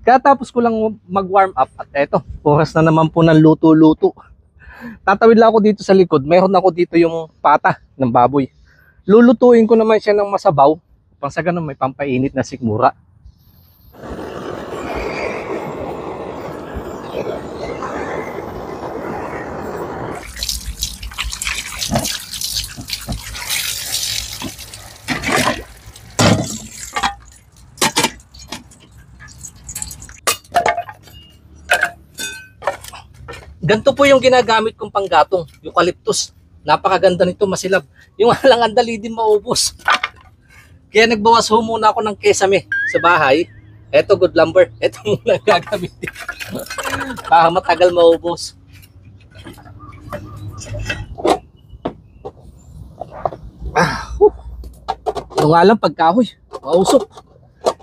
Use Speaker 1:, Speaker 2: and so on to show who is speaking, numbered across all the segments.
Speaker 1: Katapos ko lang mag-warm up at eto, oras na naman po ng luto-luto. Tatawid lang ako dito sa likod. Meron ako dito yung pata ng baboy. Lulutuin ko naman siya ng masabaw. Pang sa ganun may pampainit na sikmura. Ganito po yung ginagamit kong panggatong, eucalyptus. Napakaganda nito, masilab. Yung lang ang dali din maubos. Kaya nagbawas ho muna ako ng kesame sa bahay. Eto, good lumber. Eto muna gagamitin. Para matagal maubos. Ito nga lang pagkahoy, mausok.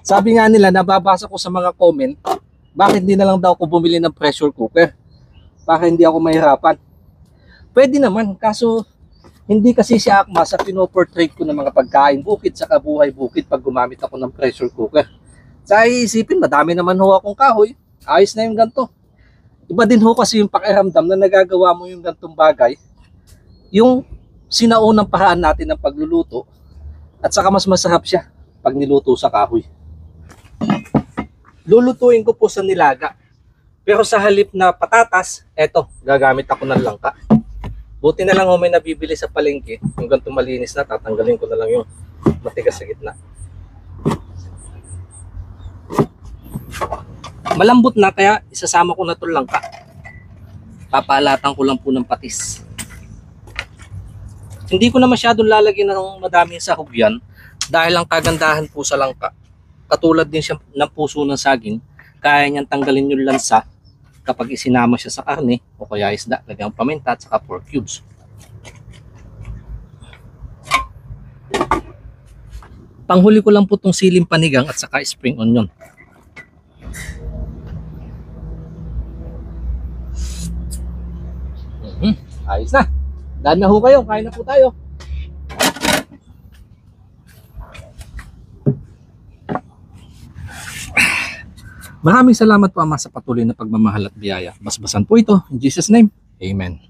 Speaker 1: Sabi nga nila, nababasa ko sa mga comment, bakit di na lang daw ako bumili ng pressure cooker? Para hindi ako mahirapan. Pwede naman, kaso hindi kasi siya akma sa pinoportrait ko ng mga pagkain bukid sa kabuhay bukid pag gumamit ako ng pressure cooker. Sa isipin, madami naman ho akong kahoy. Ayos na yung ganito. Iba din ho kasi yung pakiramdam na nagagawa mo yung gantong bagay. Yung sinaunang paraan natin ng pagluluto at saka mas masarap siya pag niluto sa kahoy. Lulutuin ko po sa nilaga. Pero sa halip na patatas, eto, gagamit ako ng langka. Buti na lang may nabibili sa palengke. Yung ganito malinis na, tatanggalin ko na lang yung matigas sa gitna. Malambot na, kaya isasama ko na itong langka. Papaalatan ko lang po ng patis. Hindi ko na masyadong lalagyan ng madaming sahog yan dahil ang kagandahan po sa langka, katulad din siya ng puso ng saging, kaya niyang tanggalin yung lansa kapag isinama siya sa karne o kaya isda, lagyan paminta at saka pork cubes. Panghuli ko lang po itong siling panigang at saka spring onion. Ayos na. Dahil na ho kayo, kain na po tayo. Maraming salamat po Ama sa patuloy na pagmamahal at biyaya. Basbasan po ito. In Jesus' name, Amen.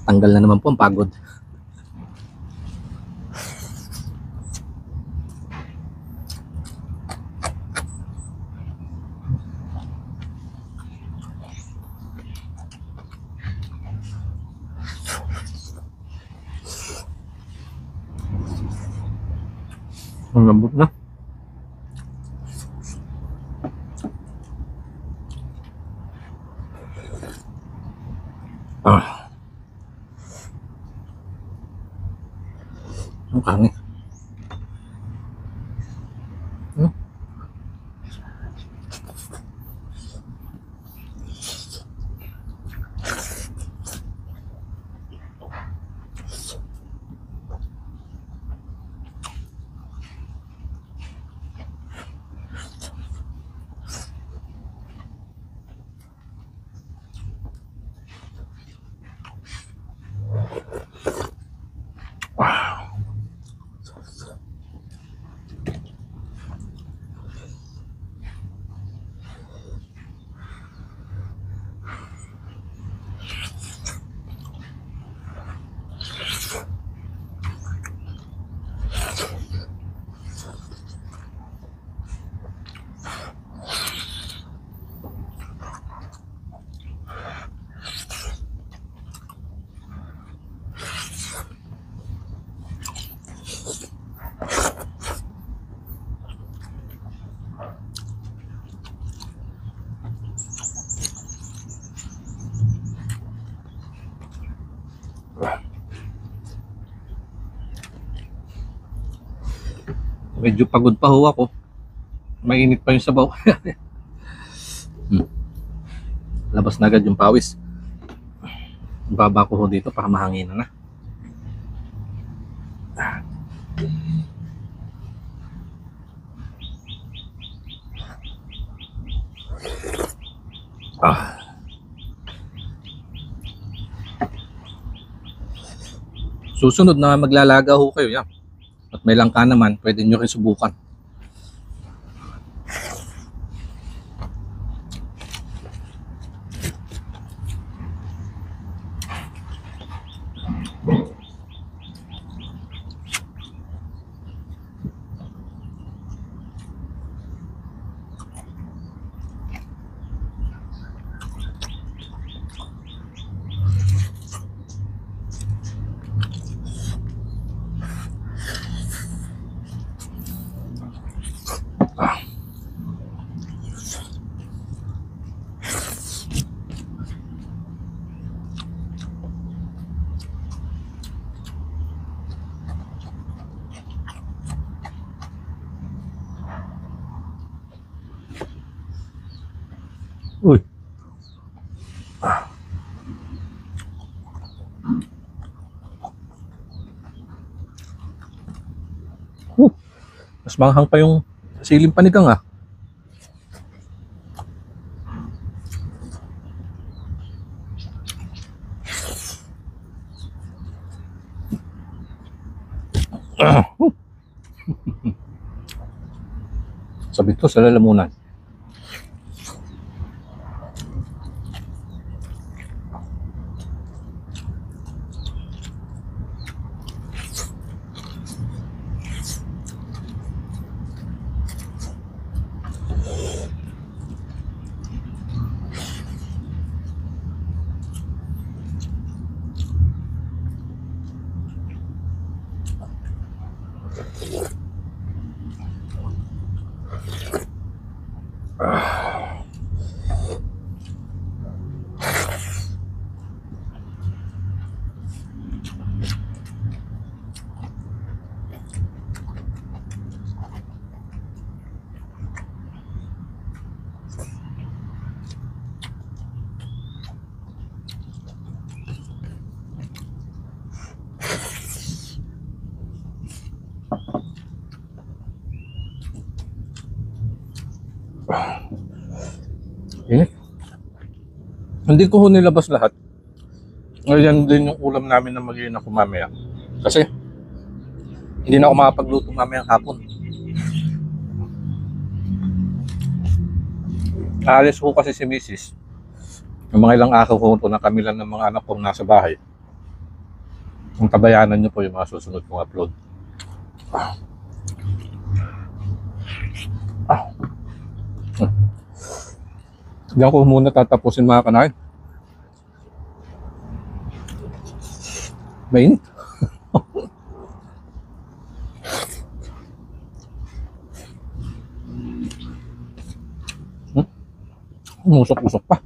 Speaker 1: Tanggal na naman po ang pagod. Ang lambot na. Ang karne. Medyo pagod pa ho ako. Mainit pa yung sabaw. Labas na agad yung pawis. Baba ko ho dito para mahanginan na. Susunod na maglalaga ho kayo, yan. At may langka naman, pwede nyo rin subukan. Uy. Mas manghang pa yung siling panigang ah. Sabi to sa lalamunan. Init. Hindi ko ho nilabas lahat. Ngayon din yung ulam namin na mag-iin ako mamaya. Kasi hindi na ako makapagluto mamaya hapon. Aalis ko kasi si Mrs. Yung mga ilang araw ko na kami lang ng mga anak kong nasa bahay. Kung tabayanan nyo po yung mga susunod kong upload. Diyan ko muna tatapusin mga kanain. Mainit. Umusok-usok pa.